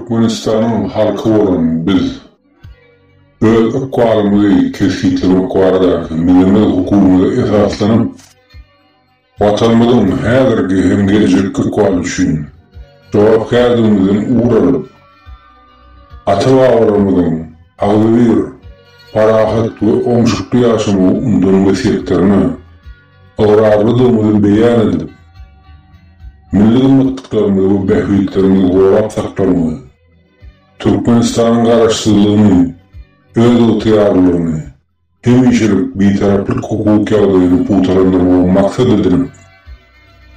Türkmenistan'ın halkı olan biz öz ıkbalımızı keskinleştirmek varada milletimiz hukukumuza esaslanıp vatanımızın häzirki hem gelecek ıkbalı üçün jogapkärligimizden uğranıp ata-babalarymyzyň agzybir parahat we oňşukly ýaşamy undan wesiýetlerini ograrlydygymyzy beýan edip milli ymgyrtyklarymyzy we behbitlerimizi gorap saklamagy, Türkmenistanyň garaşsyzlygyny, öz ygtyýarlygyny, hemişelik bitaraplyk hukuk ýagdaýyny putarlandyrmagy maksat edilip,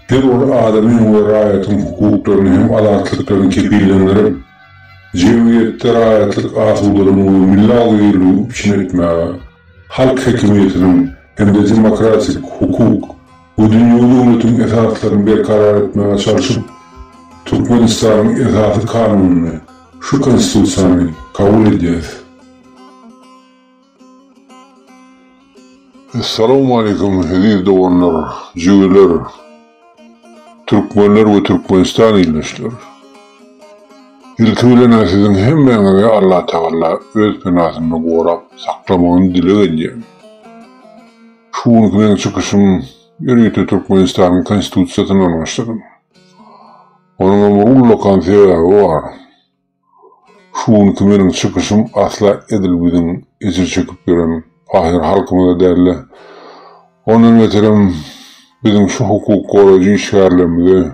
her bir adamyň we raýatyň hukuklaryny hem azatlyklaryny kepillendirip, jemgyýetde raýatlyk asudalygyny we milli agzybirligi üçin etmäge, halk hekimiýetiniň hem de demokratik hukuk we dünýä döwletiň esaslaryny berkarar etmäge çalışyp, Türkmenistanyň esasy kanunyny, şu konstitusiýany kabul edýär. Assalamu alaikum hediz doganlar, jügeler, Türkmenler ve Türkmenistan ilişkiler. İlki bilen sizin hemmeňize Allah Taala öz penasyny gorap saklamagyny dilek edýär. Şuňky meň çykyşym ýerite Türkmenistanyň konstitusiýasyny başladym. Onuň ullu konsiýasyny bar. Şuňky meň çykyşym asla edilbidiň ezir çekip beren ahir halkımıza derle. Onun meterim bizim şu hukuk koruyucu işgärlerimize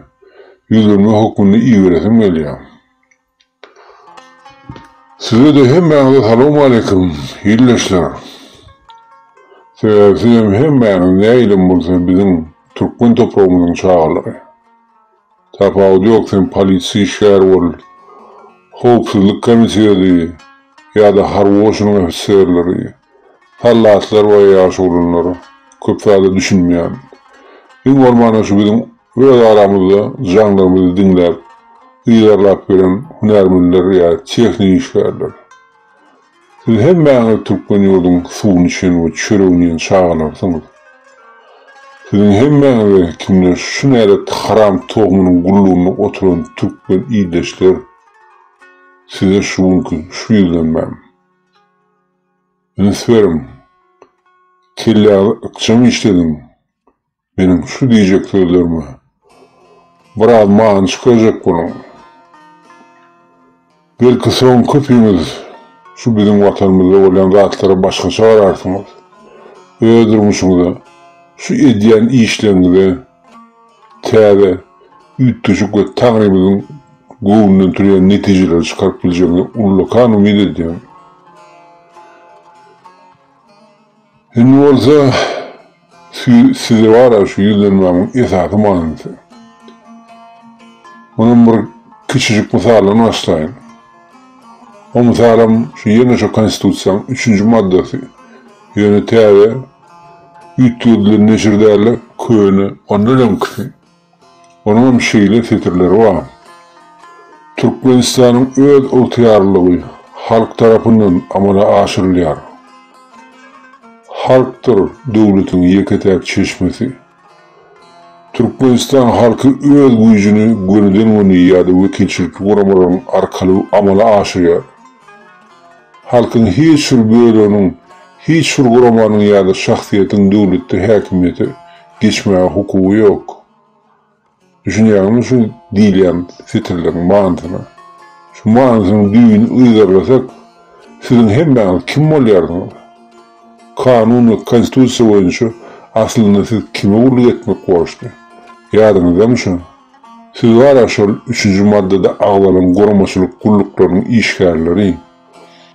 yüzülme hukmunu iyi veresim gelýär. Size de hemmeňize salamu aleykum, ýyllaşlar. Sebäpsizem hemmeňiz näýilim bolsa bizim Türkmen toprağımızın çağalary. Tapawudy ýoksa polisi işgär bol, howpsuzlyk komisiýasy ýa-da harwoşynyň ofisierleri, hallatlar we ýaş olanlary köp fazla düşünmeýän. Iň bolmany şu bizim öz aramyzda jaňlarymyzy diňläp, ýerlap beren hunarmynlar ýa tehnik işgärler. Siz hemmeňiz Türkmen ýurduň suwuny içen we çöregini çağalarsyňyz. Sizin hemmeňiz kimler şu näret haram togmynyň gullugyny oturan Türkmen ýyldaşlar size şuňky şu ýüzden Nüsverim, kelle akşam işledim. Benim şu diyecek sözlerime. Biraz mağın çıkacak bunun. Belki son köpüğümüz şu bizim vatanımızda olan zatları başkaça ararsınız. Öldürmüşsünüz şu ediyen işlerinize tebe, ütüşük ve Tanrımızın guvundan türeyen neticeleri çıkarıp bileceğini ullukan ümit ediyorum. Şimdi olsa size var ya şu yüzlenmemin esası manası. Onun bir küçücük misalını başlayın. O misalım şu yeni şu konstitusiyanın 3. maddesi. Yöneteri, ütüdülen neşirderle köyünü ondan önküsü. Onun şeyle setirleri var. Türkmenistan'ın öz ıltıyarlığı halk tarafından amala aşırılıyor. Halktır döwletiň ýeketäk çeşmesi. Türkmenistan halky öz güýjüni gönülden we ýa-da wekilçilik guramalaryň arkaly amala aşyrýar. Halkyň hiç bir bölüniň, hiç bir guramanyň ýa-da şahsiýetiň döwletde häkimiýeti geçmäge hukugy ýok. Düşünýärmi şu diýilýän fikrleriň manasyna? Şu manasyny düýün ýygarlasak, sizin hemmeňiz kim bolýardyňyz? Kanun ve konstitusiya boyunca aslında siz kime ulluk etmek borçlu? Yadınızda mı şu? Siz var ya şu 3. maddede ağlanan korumaçılık kulluklarının işgärleri.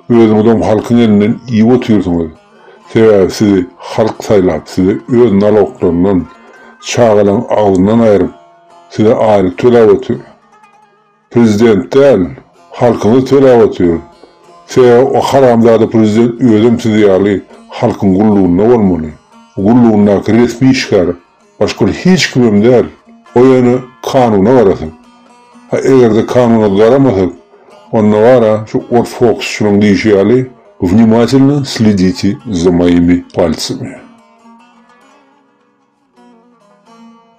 Özümüzden halkın elinden iyi otuyorsunuz. Sebebi sizi halk saylap, sizi öz naloglarından, çağılan ağzından ayırıp, size ayrı tölev atıyor. Prezident değil, halkını tölev atıyor. Sebebi o haramzada prezident özüm sizi yağlayıp, halkın gulluğuna olmalı. Gulluğuna resmi işgär. Başka hiç kimim değil. O yani kanuna varasın. Eğer de kanuna varamasak, onunla vara şu ortodoks şunun deyişi внимательно следите за моими пальцами.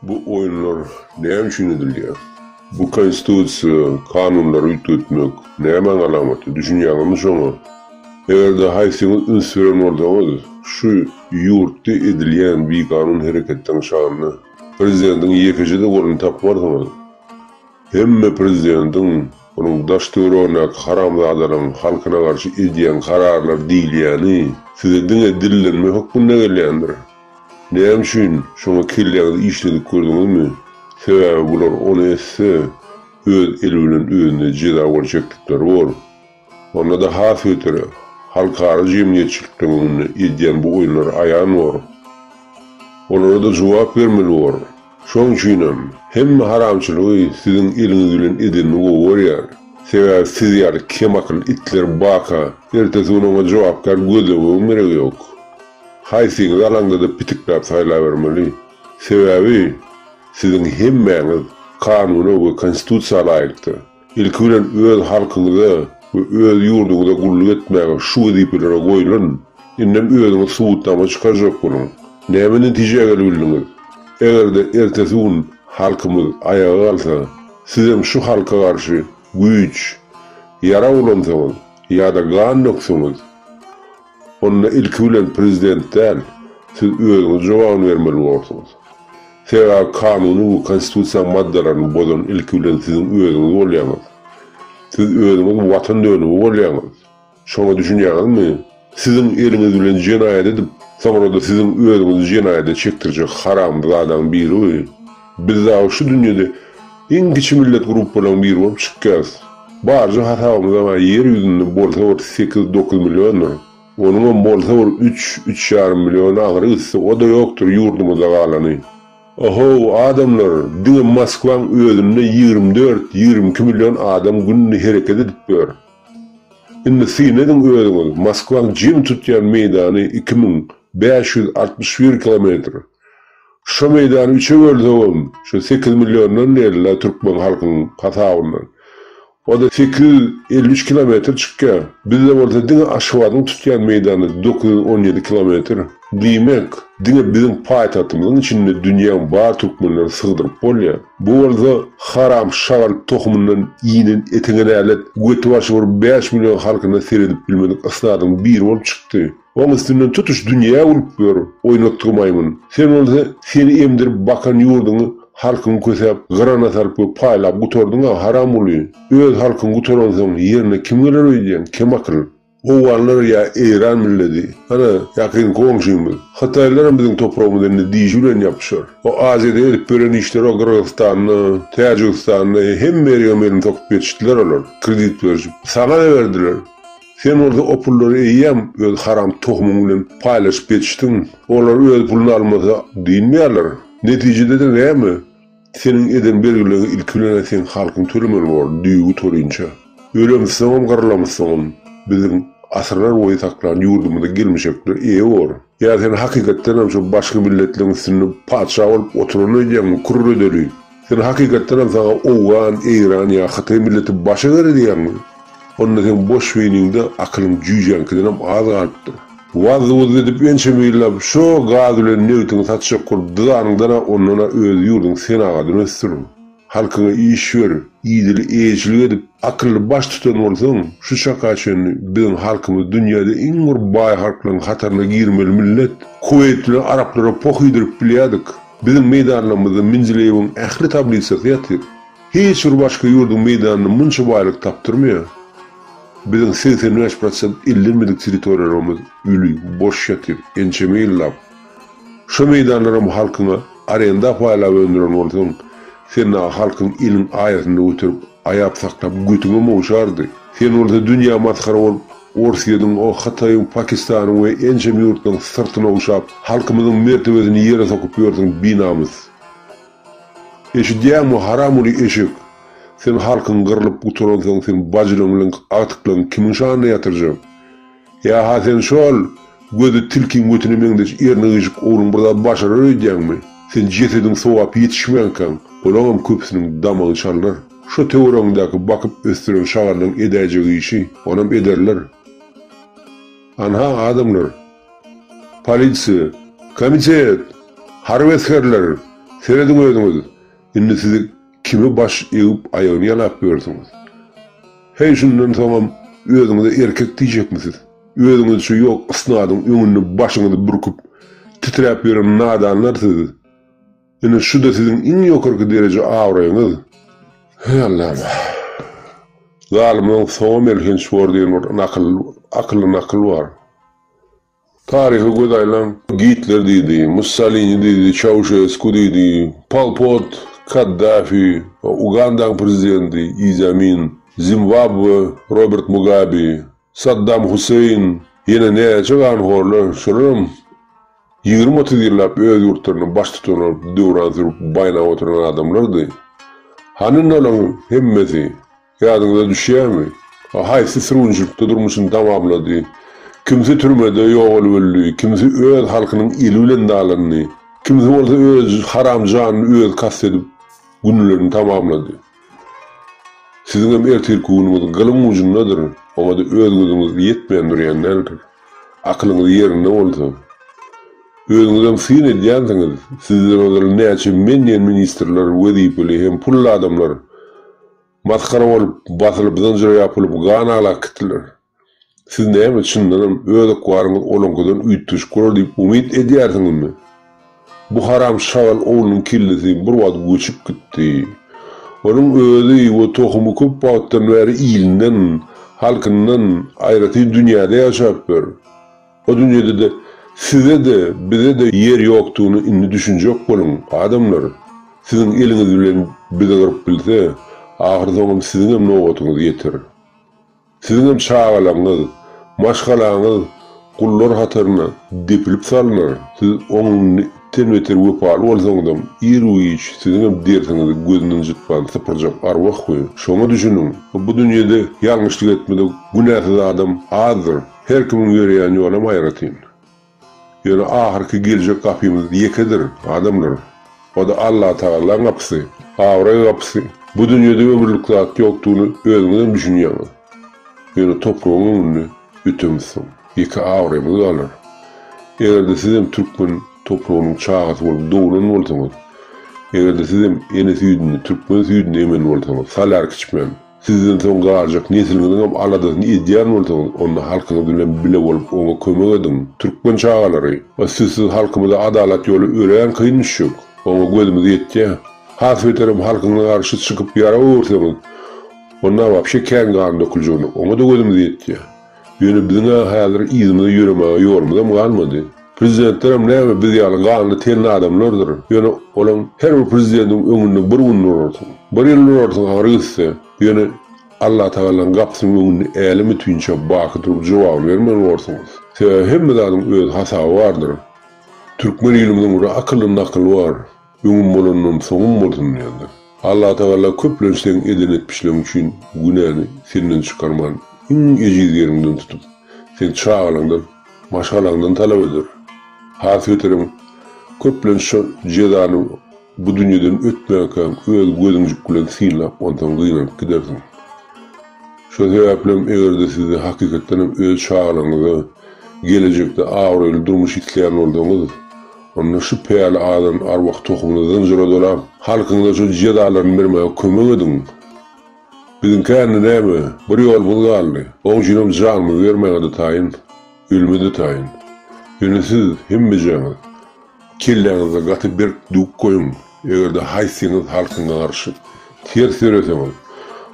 Bu oyunlar ne için ediliyor? Bu konstitusiya, kanunlar ütütmek nämen alamaty, düşünýäňiz şoňa. Egerde haýsyňyz ünsüren bolsaňyz, şu ýurtda edilýän bir kanun hereketden şanyny prezidentin ýekejide golunu tapmardyňyz. Hemme prezidentin onun daşdöwrüne haramzadaryň halkyna garşy edýän kararlar diýilýäni size diňe dillenme hukmuna gelýändir. Näme üçin şoňa kelýän işledik gördüňizmi? Sebäbi bular onu etse öz eli bilen özüne jeda boljakdyklary bor. Onda da has ötere halkara jemgyýetçilikden edýän bu oýunlar aýan bor. Onlara da jogap bermeli bor. Şoň üçin hemme haramçylygy siziň eliňiz bilen edilni bolýar. Sebäbi siz ýaly kemakly itler baka ertesi ona jogapkar gözlegi meregi ýok. Haýsyňyz alanda da pitikläp saýla bermeli. Sebäbi sizin hemmeňiz kanuny we konstitusiýaga laýykdy. Ilki bilen öz halkyňyza we öz ýurduňyza gulluk etmäge şu wezipelere goýulan, innem özüňiz suwutdama çykarjak bolun. Näme netije gelýärdiňiz? Egerde ertesi gün halkymyz ayağa kalsa, sizem şu halka garşy güýç, ýara bolansaňyz, ýa-da gan noksaňyz, onda ilki bilen prezidentden siz özüňiz jogap bermeli bolsaňyz. Sebäbi kanuny we konstitusiýa maddalaryny bozan ilki bilen sizin özüňiz bolýaňyz. Siz özüňiz watan döni bolýaňyz. Şoňa düşünýäňizmi? Sizin eliňiz bilen jenaýat edip, sonra da sizin özüňiz jenaýata çektirjek haramzadan biri. Biz daha şu dünýede en kiçi millet gruppalaryň biri bolup çykýas. Barjy hatabymyz ama ýer ýüzünde bolsa 8-9 million. Onuň bolsa 3-3,5 million agyry o da ýokdur ýurdumyzda galany. Oho adamlar, diňe Moskwaň özünde 24-22 milyon adam günni hereket edip ber. Indi sinediň özüňiz Moskwaň jim tutýan meýdany 2561 kilometr. Şu meýdany üçe bölsegem, şu 8 milyondan näle türkmen halkynyň hasabyndan. O da 853 kilometr çykýar. Bizde bolsa diňe aşgabadyň tutýan meýdany 917 kilometr. Diýmek, diňe biziň paýtagtymyzyň içinde dünýäň bar türkmenleri sygdyryp bolýar. Bu bolsa haram şagal tohumyndan iýinin etine nälet götü başy 5 milyon halkyna seredip bilmedik ısnadyň biri bolup çykdy. Oň üstünden tutuş dünýä urup ber, oýnatdymaýmyn. Sen bolsa seni emdirip bakan ýurduňy halkyň kösep, gyrana salyp paýlap gutordyň haram bolýar. Öz halkyň gutoransaň ýerine kim geler öýdýän, kim akıl? O varlar ya İran milleti. Ana yakın komşumuz. Hataylar bizim toprağımızdan diýişi bilen yapışar. O Aziýada edip beren işleri o Kırgızstan'ı, Tajikistan'ı hem merýem tokup geçtiler olar. Kredit berip. Sana da verdiler. Sen orada o pulları eýýäm öz haram tohumyň bilen paýlaşyp geçdiň. Olar öz pulunu almasa diýilmeýärler. Netijede de näme? Senin eden bergilegi ilkilerine sen halkyň tölemeli bol, düýgü torynça. Ölemseň garlamysyň. Bizim asırlar boyu saklanan yurdumuzda gelmişekler iyi olur. Ya sen hakikaten hem şu başka milletlerin üstünde padişah olup oturulacaksın, kurur ödülü. Sen hakikaten hem sana Oğan, İran ya Hatay milleti başa göre diyen. Onunla sen boş veyninde akılın cüyeceğin kiden hem ağzı arttır. Vazı vazı edip ençemeyle şu gazülerin nevitini satışak kurup dağınındana onlara öz yurdun sen ağadını östürün. Halkına iş ver, iyidili eğicilik edip akıllı baş tutan olsan, şu şakaçını bizim halkımız dünyada en bay halkların hatarına girmeli millet, kuvvetli Araplara pohuydurup biliyorduk. Bizim meydanlarımızda Minzileyev'in ehli tablisası yatır. Hiç bir başka yurdun meydanını munça baylık taptırmıyor. Bizim 85% illenmedik teritoriyalarımız ülü, boş yatır, ençemeyi laf. Şu meydanlarım halkına arenda payla öndüren olsan, sen halkın ilin ayetinde ötürüp ayap saklap götüne mi uçardı? Sen orada dünya matkara olup Orsiýadyň, o Hatay'ın, Pakistan'ın ve ençem yurtdan sırtına uçap halkımızın mertebesini yere sokup ýördiň binamız. Eşidýärmi haram uly eşik? Sen halkın gyrlyp guturansaň sen bajylaň bilen atyklaň kimiň şanyna ýatyrjak? Ya ha sen şol gözü tilkiň götüne meňdeş erine gyjyk oğlum burada başarar öýdýäňmi? Sen jesediň sowap ýetişmeýänkäň, olaňam köpsiniň damagy çalar. Şu teoreňdaky bakyp östüren şagarlaryň edäjegi işi onam ederler. Anha adamlar, polisiýa, komitet, harp eskerler, seredin öýdüňiz. Indi sizi kimi baş eğip ayağını yalap verirsiniz. Hey şundan tamam özünüze erkek diyecek misiniz? Özünüz şu yok ısnadın önünü başınızı burkup titrep veren nadanlar siz. Yani şu da sizin en yukarı derece avrayınız. Hey Allah'ım. Zalimden son erkenç var diyen akıl var. Tarihi gözaylan Hitler dedi, Mussolini dedi, Ceausescu dedi, Pol Pot, Kaddafi, Uganda prezidenti Idi Amin, Zimbabwe, Robert Mugabe, Saddam Hussein, yine ne çıkan horlar, şurum 20-30 yıllap öz yurtlarını baş tutunup dövran sürüp bayna oturan adamlardı. Hanın olan hemmesi yadınıza düşüyor mu? Haysi sırunçlukta durmuşsun tamamladı. Kimse türmede yoğul öldü, kimse öz halkının ilülen dağlarını, kimse olsa öz haram canını öz kastedip günlerini tamamladı. Sizin hem ertirkuğunumuz gılım ucundadır, ama da öz gözünüz yetmeyen duruyanlardır. Aklınız yerinde olsa. Özünüzden sıyın ediyensiniz, sizden odalı neçe menyen ministerler, vezifeli hem pullu adamlar, maskara olup, basılıp, zincire yapılıp, gana kittiler. Siz neyme çındanım, özük varınız olunkudan üytüş kurur deyip umut ediyersiniz mi? Bu haram şagal oğlunun killesi bir vat göçüp gitti. Onun özü ve tohumu köp bağıttan veri ilinden, halkından ayrıtı dünyada yaşayıp ver. O dünyada da size de bize de yer yoktuğunu inni düşünecek olun adamlar. Sizin eliniz bilen bize kırıp bilse, ahir zaman sizin hem ne otunuz yeter. Sizin hem çağalanız, maşgalanız, kullar hatırına depilip salınır. Siz onun tenveter vefalı olsanızdan iş, sizin hem dersiniz gözünün cıtpan sıpıracak arvah koyu. Şonu düşünün, bu dünyada yanlışlık etmede günahsız adam azdır. Her kimin yöreyen yolam ayratayım. Yani ahirki gelecek kapımız yekedir adamlar. O da Allah Teala'nın kapısı, avraya kapısı. Bu dünyada ömürlük zat yoktuğunu özünüzden düşünüyorsunuz. Yani toprağın önünü ütümüzsün. Yeki avrayımız alır. Eğer de sizin Türkmen toprağının çağısı olup doğulan olsanız, eğer de sizin enesi yüzünü, Türkmen yüzünü emin olsanız, salar kıçmen, sizden son kalacak nesilinizden aladığını izleyen olsanız, onunla halkınızla bile olup ona kömek edin. Türkmen çağaları, sizsiz halkımıza adalet yolu öğreyen kıyınmış yok. Ona gözümüzü yetti. Hasveterim halkına karşı çıkıp yara uğursanız, onlar vapşe kendi kanı döküleceğini, ona da gözümüzü yetti. Yani bizim hayalleri izimizde yürümeye yormadan kalmadı. Prezidentlerim ne mi biz yani kanlı telli adamlardır. Yani olan her bir prezidentin önünde bir unlu olursun. Bir yıllı olursun ağrıysa, yani Allah Teala'nın kapısının önünde eğilimi tüyünce bakı durup cevap vermeyen olursunuz. Hem de adam öz hasabı vardır. Türkmen ilimden burada akıllı nakıl var. Önüm olanın sonum olsun yani. Allah Teala köplen sen eden etmişlerin için günahını senden çıkarman en eciz yerinden tutup sen çağalandan, maşalandan talep eder. Hasveterim köplen şu cezanı bu dünyadan ötmeyken öz gözüncük gülen sinlap ondan kıyınıp gidersin. Şu sebeplem eğer de size hakikaten öz çağalanıza gelecekte ağrıyla durmuş isteyen olduğunuz, onun şu peyali ağdan arvak tohumunu zincire dolam, halkında şu cedalarını vermeye kömek edin. Bizim kendi ne mi? Bir yol bul kaldı. Onun için canımı vermeye de tayin, ölümü de tayin. Yani siz hem beceniz, kellerinize katı bir dük koyun, eğer de haysiniz halkına karşı, ters yöreseniz,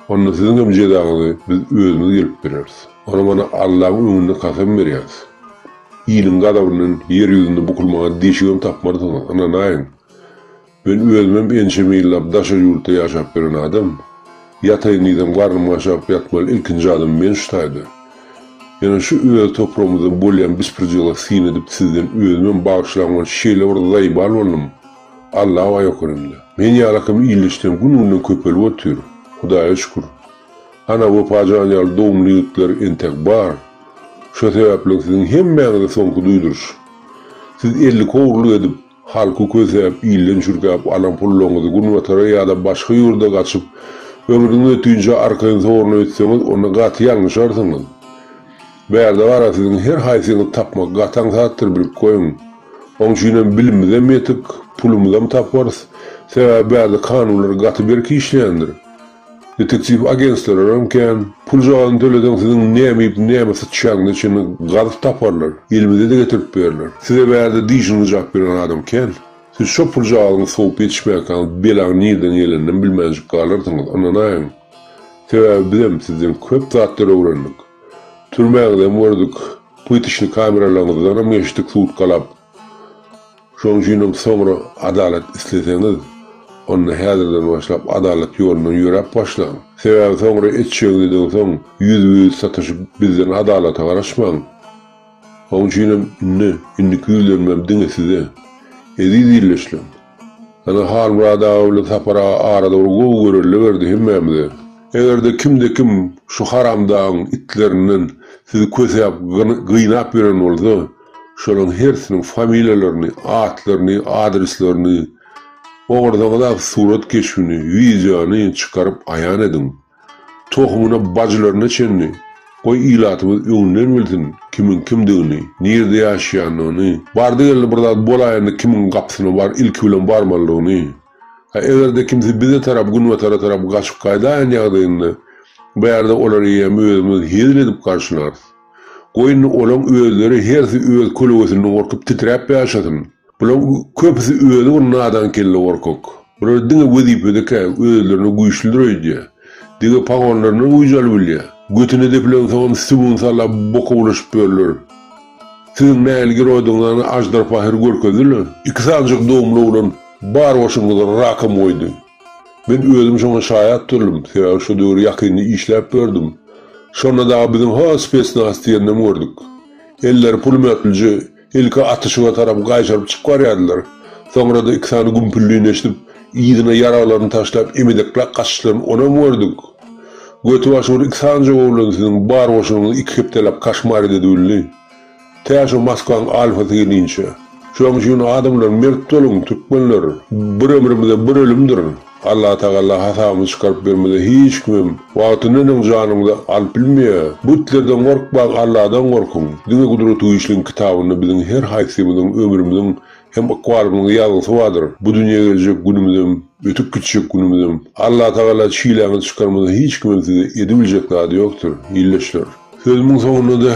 onun sizin hem cedanızı biz özümüz gelip veririz. Onu bana Allah'ın önünde kasem veriyoruz. İyinin kadavının yeryüzünde bukulmaya deşiğim tapmadısınız, ananayın. Ben özümem ençemi illap daşa yurtta yaşap veren adam, yatayın idem karnım aşap yatmalı ilkinci adam ben şutaydı. Yani şu öz toprağımızda bolyan bispirciğine sin edip sizden özümem bağışlanman şeyle orada zayıbal oldum. Allah'a ayak önümde. Men yalakım iyileştim gününden köpeli otuyor. Hudaya şükür. Ana bu pacanyalı doğumlu yurtları entek var. Şu sebeple sizin hemmeğinize sonku duyduruş. Siz 50 kovurlu edip, halkı közeyip, iyilden çürkeyip, alan pulluğunuzu günvatara ya da başka yurda kaçıp, ömrünün ötüyünce arkayınıza uğruna ötseniz, onu katı yanlış arsınız. Beyerde var sizin her haysiyini tapmak, katan saattır bilip koyun. Onun için bilimimize mi yetik, pulumuza mı taparız? Sebäbi bäzi kanunlar gaty berki işleýändir. Detektiv agentler ömken pul jogany төлeden siziň näme näme satýagyny üçin galyp taparlar. Elimize de getirip berler. Size bäzi diýişini jap beren adam ken. Siz şo pul jogalyny soňup ýetişmäken belaň nirden ýelinden bilmäjik galardyňyz. Ondan sebäbi bizim sizden köp zatlary öwrendik. Türmäde morduk, puytişli kameralarymyzdan meşdik suut galap. Şoň üçin soňra adalet isleseňiz, onu häzirden başlap adalet ýolundan ýürep başlaň. Sebäbi soňra etçeňizden soň ýüz satyşyp bizden adalata garaşmaň. Şoň üçin indi küýlenmem diňe size. Edilişler. Ana hal murada owly tapara arada urgu görülle berdi hemmemde. Egerde kimde kim şu haramdan itlerinin sizi kösep gynap beren bolsa, şonuň hersiniň familiýalaryny, atlaryny, adreslerini, orada surat keşfini, wideony çykaryp aýan edin. Tohumuna bajylaryna çenni. Goý ilatymyz öňünden bilsin, kimin kimdigini, nerede ýaşaýanyny, bardygyl burada bolaýany kimin gapsyna bar, ilki bilen barmalygyny. Egerde kimse bize tarap, günwe tarap gaçyp gaýdan ýagdaýynda, bu ýerde olary ýem özümiz hezil edip garşylar. Goýuny olan özleri hersi öz kölügesinden gorkup titrep ýaşadym. Bular köpüsi özü ondan kelle gorkok. Bular diňe wezipede özlerini güýçlendirýär. Dige pagonlaryny uýjal bilýär. Götüne deplen soň subun sala boka ulaşyp berler. Siz näilgi roýdyňlaryny ajdar pahir görkezdiler. 2 sanjyk doğumlu bolan bar başymyza rakam oýdy. Men özüm şoňa şaýat turlum. Sebäbi şu döwür ýakyny işläp berdim. Şonda da bizim hospesna astiýende gördük. Eller pulmetlji ilki atışyga tarap gaýşaryp çykyp barýardylar. Soňra da 2 sany gümpüllüğini eşitip ýygyna yaralaryny taşlap emedekle gaçyşlaryny ona gördük. Götü başyny 2 sanjy oğlansyň bar başyny 2 hepdelap kaşmar edildi. Täze Moskwaň alfasy gelinçe. Şoň üçin adamlar mert doluň türkmenler bir ömrümizde bir ölümdir. Allah Taala hasabını çıkarıp vermede hiç kimim wagtynyň janymda alyp bilmeýär. Butlerden gorkmaň, Allahdan gorkun. Diňe gudrety işliň kitabyny biziň her haýsymyzyň ömrümizden hem akwarymyň ýazyşy bardyr. Bu dünýäge geljek günümizden, ötüp gitjek günümizden Allah Taala çiýläni çykarmada hiç kimim size edebiljek zady ýokdur. Ýyllaşlar. Sözümiň soňunda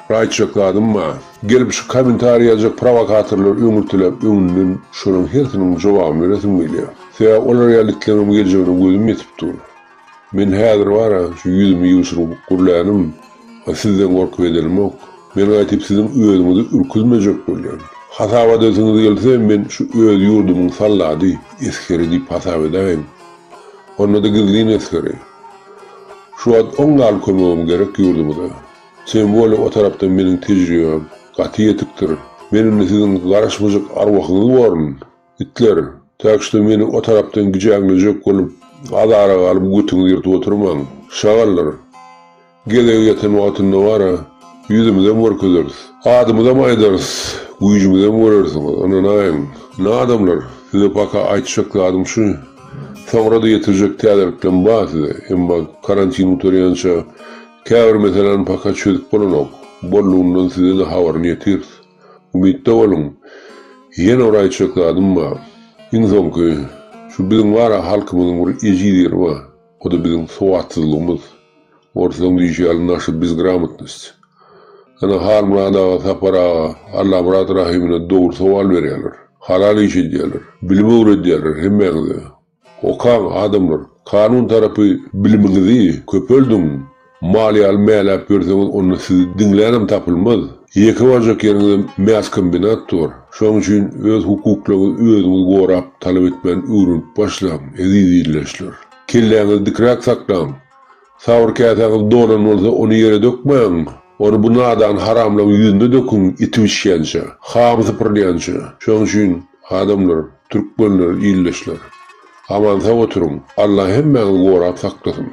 raýtjakladım ma. Gelip şu komentar ýazjak provokatorlar öňürtilip öňünden şonuň hersiniň jogabyny beresiň gelýär. Sebäbi olar ýalyklarymy geljegini gözüm ýetip dur. Men häzir bara şu ýüzümi ýuwşuryp gurlanym, sizden gorkup edelim ok. Men aýtyp siziň özüňizi ürküzmejek bolýar. Hasaba dösüňiz gelse men şu öz ýurdumyň sallady eskeri diýip hasap edäm. Onda da gizlin eskeri. Şu ad oňal kömegim gerek ýurdumyza. Sembol o tarapdan meniň tejribem gatyýetdir. Menimle siziň garaşmajak arwahyňyz barmy? Itler, täkşde meni o tarapdan güjäňlejek bolup, adara galyp götüňizi ýertip oturmaň. Şagallar. Gele ýeten wagtynda bara ýüzümizden görkezeriz. Adymyzdan aýdarys, güýjümizden görersiňiz. Ondan ne adamlar size paka aýtjak adam şu. Soňra da ýetirjek täzelikden bahsede. Emma karantin uturýança käbir meselen paka çözüp bolanok. Bolluğundan size de havarını yetir. Umidde olun. Ýene oraýtjak adam bar. İnsonky, şu biziň wara halkymyzyň bir ejidi bar. O da biziň sowatsyzlygymyz. Ortadan diýýär naşy bizgramotность. Ana hal murada sapara Allah murad rahimine dogry sowal berýärler. Halal iş edýärler. Bilime öwredýärler hemmeňize. Okan adamlar kanun tarapy bilimiňizi köpeldiň. Maliyal meýläp berseňiz onu sizi diňlänem tapylmaz. Ýeke barjak ýerinde mäs kombinat dur. Şoň üçin öz hukuklaryňyzy özüňiz gorap talap etmän öwrünip başlaň. Edilýärler. Kelläňiz dikrak saklan. Sawr kätäňiz donan bolsa onu ýere dökmäň. Onu bu nadan haramlaryň ýüzünde dökün itişýänçe, hamysy pyrlýança. Şoň üçin adamlar, türkmenler ýyllaşlar. Aman sag oturuň. Allah hemmäňizi gorap saklasyn.